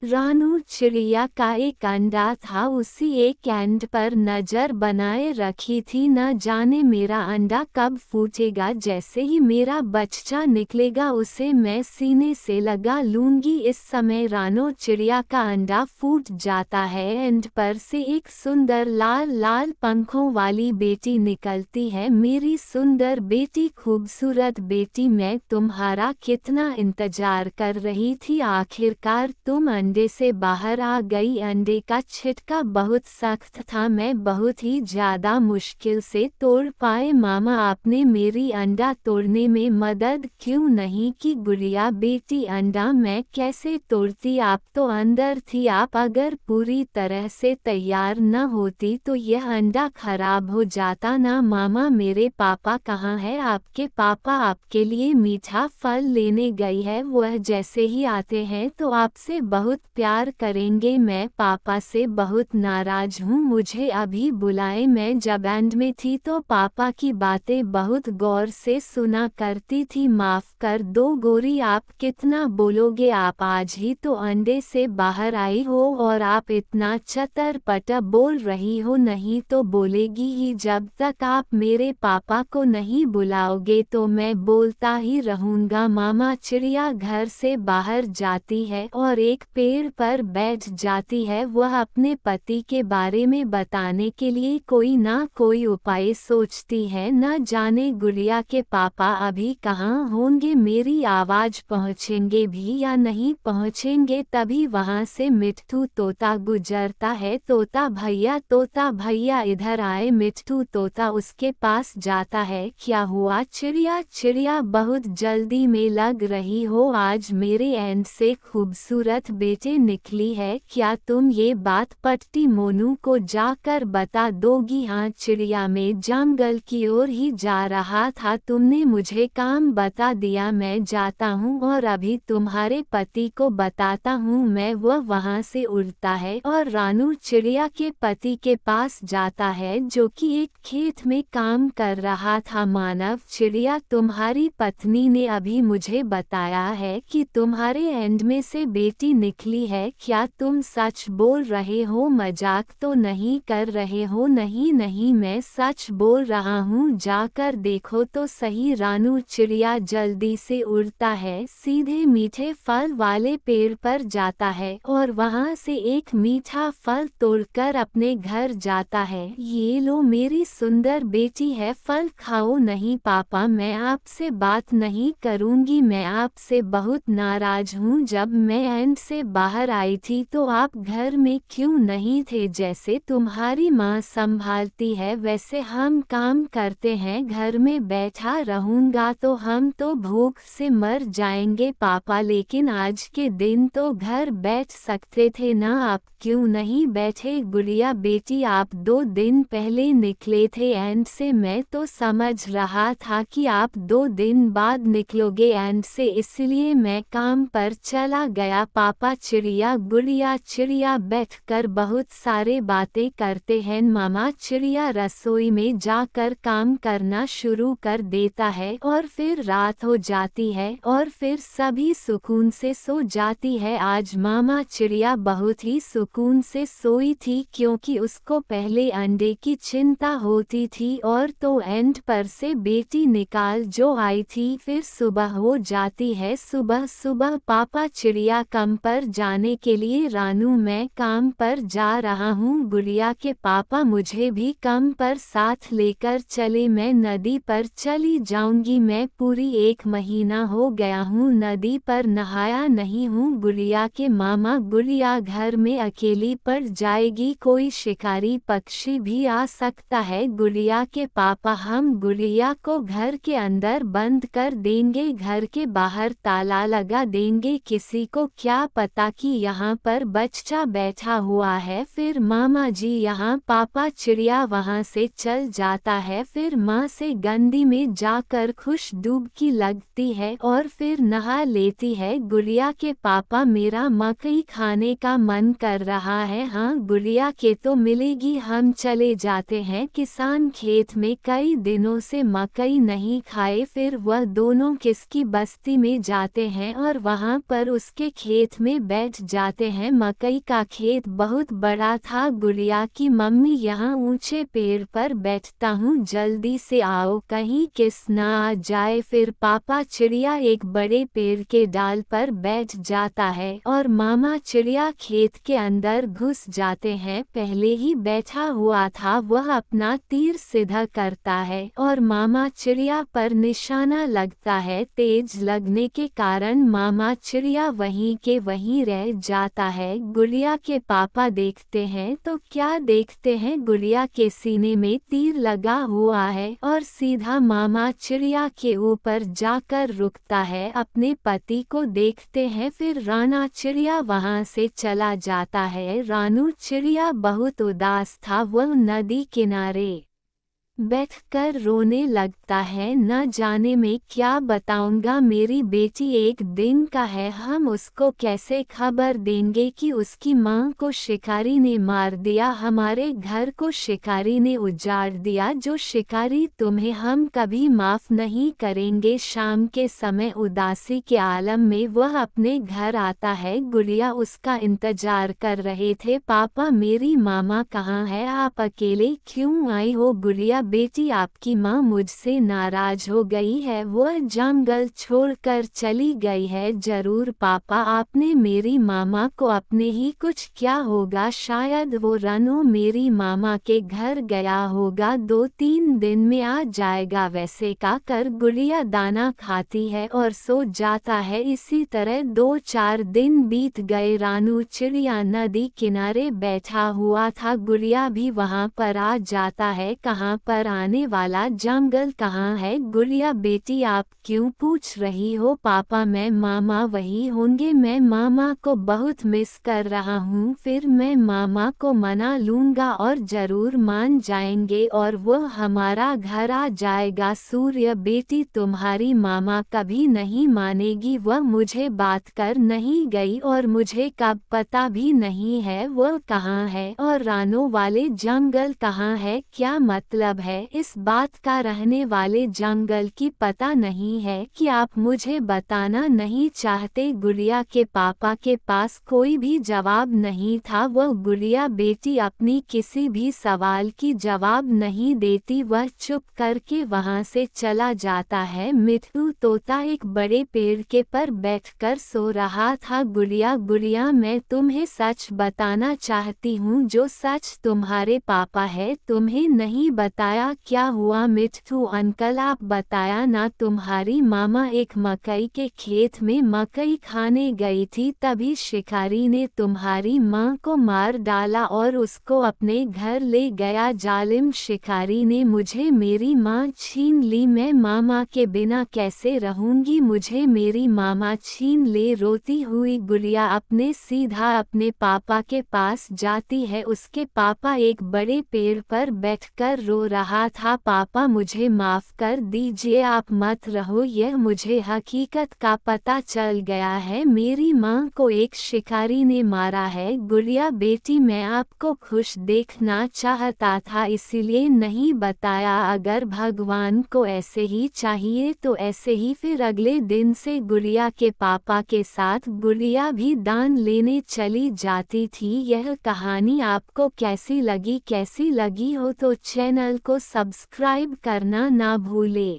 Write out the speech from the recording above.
रानू चिड़िया का एक अंडा था, उसी एक एंड पर नजर बनाए रखी थी। न जाने मेरा अंडा कब फूटेगा, जैसे ही मेरा बच्चा निकलेगा उसे मैं सीने से लगा लूंगी। इस समय रानू चिड़िया का अंडा फूट जाता है। एंड पर से एक सुंदर लाल लाल पंखों वाली बेटी निकलती है। मेरी सुंदर बेटी, खूबसूरत बेटी, मैं तुम्हारा कितना इंतजार कर रही थी, आखिरकार तुम अंडे से बाहर आ गई। अंडे का छिटका बहुत सख्त था, मैं बहुत ही ज्यादा मुश्किल से तोड़ पाए। मामा, आपने मेरी अंडा तोड़ने में मदद क्यों नहीं की? गुड़िया बेटी, अंडा मैं कैसे तोड़ती, आप तो अंदर थी। आप अगर पूरी तरह से तैयार न होती तो यह अंडा खराब हो जाता ना। मामा, मेरे पापा कहाँ है? आपके पापा आपके लिए मीठा फल लेने गई है, वह जैसे ही आते हैं तो आपसे बहुत प्यार करेंगे। मैं पापा से बहुत नाराज हूँ, मुझे अभी बुलाए। मैं जब एंड में थी तो पापा की बातें बहुत गौर से सुना करती थी। माफ कर दो गोरी, आप कितना बोलोगे? आप आज ही तो अंडे से बाहर आई हो और आप इतना चतर-पटर बोल रही हो, नहीं तो बोलेगी ही। जब तक आप मेरे पापा को नहीं बुलाओगे तो मैं बोलता ही रहूंगा। मामा, चिड़िया घर से बाहर जाती है और एक पेड़ पर बैठ जाती है। वह अपने पति के बारे में बताने के लिए कोई ना कोई उपाय सोचती है। न जाने गुड़िया के पापा अभी कहाँ होंगे, मेरी आवाज पहुँचेंगे भी या नहीं पहुँचेंगे। तभी वहाँ से मिट्ठू तोता गुजरता है। तोता भैया इधर आए। मिट्ठू तोता उसके पास जाता है। क्या हुआ चिड़िया? चिड़िया, बहुत जल्दी में लग रही हो, आज मेरे एंड से खूबसूरत बेटे निकली है। क्या तुम ये बात पट्टी मोनू को जाकर बता दोगी? हाँ चिड़िया, मैं जंगल की ओर ही जा रहा था, तुमने मुझे काम बता दिया, मैं जाता हूँ और अभी तुम्हारे पति को बताता हूँ मैं। वह वहाँ से उड़ता है और रानू चिड़िया के पति के पास जाता है, जो कि एक खेत में काम कर रहा था। मानव चिड़िया, तुम्हारी पत्नी ने अभी मुझे बताया है कि तुम्हारे एंड में से बेटी निकली है, क्या तुम सच बोल रहे हो? मजाक तो नहीं कर रहे हो? नहीं नहीं, मैं सच बोल रहा हूँ, जाकर देखो तो सही। रानू चिड़िया जल्दी से उड़ता है, सीधे मीठे फल वाले पेड़ पर जाता है और वहाँ से एक मीठा फल तोड़कर अपने घर जाता है। ये लो मेरी सुंदर बेटी है, फल खाओ। नहीं पापा, मैं आपसे बात नहीं करूँगी, मैं आपसे बहुत नाराज हूँ। जब मैं एंड से बाहर आई थी तो आप घर में क्यों नहीं थे? जैसे तुम्हारी माँ संभालती है वैसे हम काम करते हैं, घर में बैठा रहूँगा तो हम तो भूख से मर जाएंगे पापा। लेकिन आज के दिन तो घर बैठ सकते थे ना, आप क्यों नहीं बैठे? गुड़िया बेटी, आप 2 दिन पहले निकले थे एंड से, मैं तो समझ रहा था कि आप 2 दिन बाद निकलोगे एंड से, इसलिए मैं काम पर चला गया पापा। चिड़िया, गुड़िया चिड़िया बैठकर बहुत सारे बातें करते हैं। मामा चिड़िया रसोई में जाकर काम करना शुरू कर देता है और फिर रात हो जाती है और फिर सभी सुकून से सो जाती है। आज मामा चिड़िया बहुत ही सुकून से सोई थी क्योंकि उसको पहले अंडे की चिंता होती थी और तो एंड पर से बेटी निकाल जो आई थी। फिर सुबह हो जाती है। सुबह सुबह पापा चिड़िया काम पर जाने के लिए, रानू मैं काम पर जा रहा हूँ। गुड़िया के पापा मुझे भी काम पर साथ लेकर चले, मैं नदी पर चली जाऊंगी, मैं पूरी 1 महीना हो गया हूँ नदी पर नहाया नहीं हूँ। गुड़िया के मामा, गुड़िया घर में अकेली पड़ जाएगी, कोई शिकारी पक्षी भी आ सकता है। गुड़िया के पापा, हम गुड़िया को घर के अंदर बंद कर देंगे, घर के बाहर ताला लगा देंगे, किसी को क्या पता कि यहाँ पर बच्चा बैठा हुआ है। फिर मामा जी यहाँ पापा चिड़िया वहाँ से चल जाता है। फिर माँ से गंदी में जाकर खुश डुबकी लगती है और फिर नहा लेती है। गुड़िया के पापा, मेरा मकई खाने का मन कर रहा है। हाँ गुड़िया के तो मिलेगी, हम चले जाते हैं किसान खेत में, कई दिनों से मकई नहीं खाए। फिर वह दोनों किसकी बस्ती में जाते हैं और वहाँ पर उसके खेत में बैठ जाते हैं। मकई का खेत बहुत बड़ा था। गुड़िया की मम्मी यहाँ ऊंचे पेड़ पर बैठता हूँ, जल्दी से आओ कहीं किस ना आ जाए। फिर पापा चिड़िया एक बड़े पेड़ के डाल पर बैठ जाता है और मामा चिड़िया खेत के अंदर घुस जाते हैं। पहले ही बैठा हुआ था वह अपना तीर सीधा करता है और मामा चिड़िया पर निशाना लगता है। तेज लगने के कारण मामा चिड़िया वहीं के वहीं रह जाता है। गुड़िया के पापा देखते हैं तो क्या देखते हैं, गुड़िया के सीने में तीर लगा हुआ है और सीधा मामा चिड़िया के ऊपर जाकर रुकता है। अपने पति को देखते हैं, फिर राना चिड़िया वहां से चला जाता है। रानू चिड़िया बहुत उदास था। वह नदी किनारे बैठकर रोने लगता है। न जाने मैं क्या बताऊंगा, मेरी बेटी एक दिन का है, हम उसको कैसे खबर देंगे कि उसकी माँ को शिकारी ने मार दिया, हमारे घर को शिकारी ने उजाड़ दिया। जो शिकारी तुम्हें हम कभी माफ नहीं करेंगे। शाम के समय उदासी के आलम में वह अपने घर आता है। गुड़िया उसका इंतजार कर रहे थे। पापा मेरी मामा कहाँ है, आप अकेले क्यों आई हो? गुड़िया बेटी आपकी माँ मुझसे नाराज हो गई है, वह जंगल छोड़कर चली गई है। जरूर पापा, आपने मेरी मामा को अपने ही कुछ क्या होगा, शायद वो रानू मेरी मामा के घर गया होगा, 2-3 दिन में आ जाएगा। वैसे का कर गुड़िया दाना खाती है और सो जाता है। इसी तरह 2-4 दिन बीत गए। रानू चिड़िया नदी किनारे बैठा हुआ था। गुड़िया भी वहां पर आ जाता है। कहाँ पर आने वाला, जंगल कहाँ है? गुड़िया बेटी आप क्यों पूछ रही हो? पापा मैं मामा वही होंगे, मैं मामा को बहुत मिस कर रहा हूँ। फिर मैं मामा को मना लूँगा और जरूर मान जाएंगे और वह हमारा घर आ जाएगा। सूर्य बेटी तुम्हारी मामा कभी नहीं मानेगी, वह मुझे बात कर नहीं गई और मुझे कब पता भी नहीं है वह कहाँ है और रानू वाले जंगल कहाँ है। क्या मतलब है इस बात का? रहने वाले जंगल की पता नहीं है कि आप मुझे बताना नहीं चाहते? गुड़िया के पापा के पास कोई भी जवाब नहीं था। वह गुड़िया बेटी अपनी किसी भी सवाल की जवाब नहीं देती, वह चुप करके वहां से चला जाता है। मिट्ठू तोता एक बड़े पेड़ के पर बैठकर सो रहा था। गुड़िया गुड़िया मैं तुम्हें सच बताना चाहती हूँ, जो सच तुम्हारे पापा है तुम्हें नहीं बताया। क्या हुआ मिट्ठू अंकल, आप बताया ना। तुम्हारी मामा एक मकई के खेत में मकई खाने गई थी, तभी शिकारी ने तुम्हारी माँ को मार डाला और उसको अपने घर ले गया। जालिम शिकारी ने मुझे मेरी माँ छीन ली, मैं मामा के बिना कैसे रहूंगी, मुझे मेरी मामा छीन ले। रोती हुई गुड़िया अपने सीधा अपने पापा के पास जाती है। उसके पापा एक बड़े पेड़ पर बैठकर रो रहा था। पापा मुझे माफ कर दीजिए, आप मत रहो, यह मुझे हकीकत का पता चल गया है, मेरी माँ को एक शिकारी ने मारा है। गुड़िया बेटी मैं आपको खुश देखना चाहता था इसीलिए नहीं बताया, अगर भगवान को ऐसे ही चाहिए तो ऐसे ही। फिर अगले दिन से गुड़िया के पापा के साथ गुड़िया भी दान लेने चली जाती थी। यह कहानी आपको कैसी लगी हो तो चैनल को सब्सक्राइब करना ना भूले।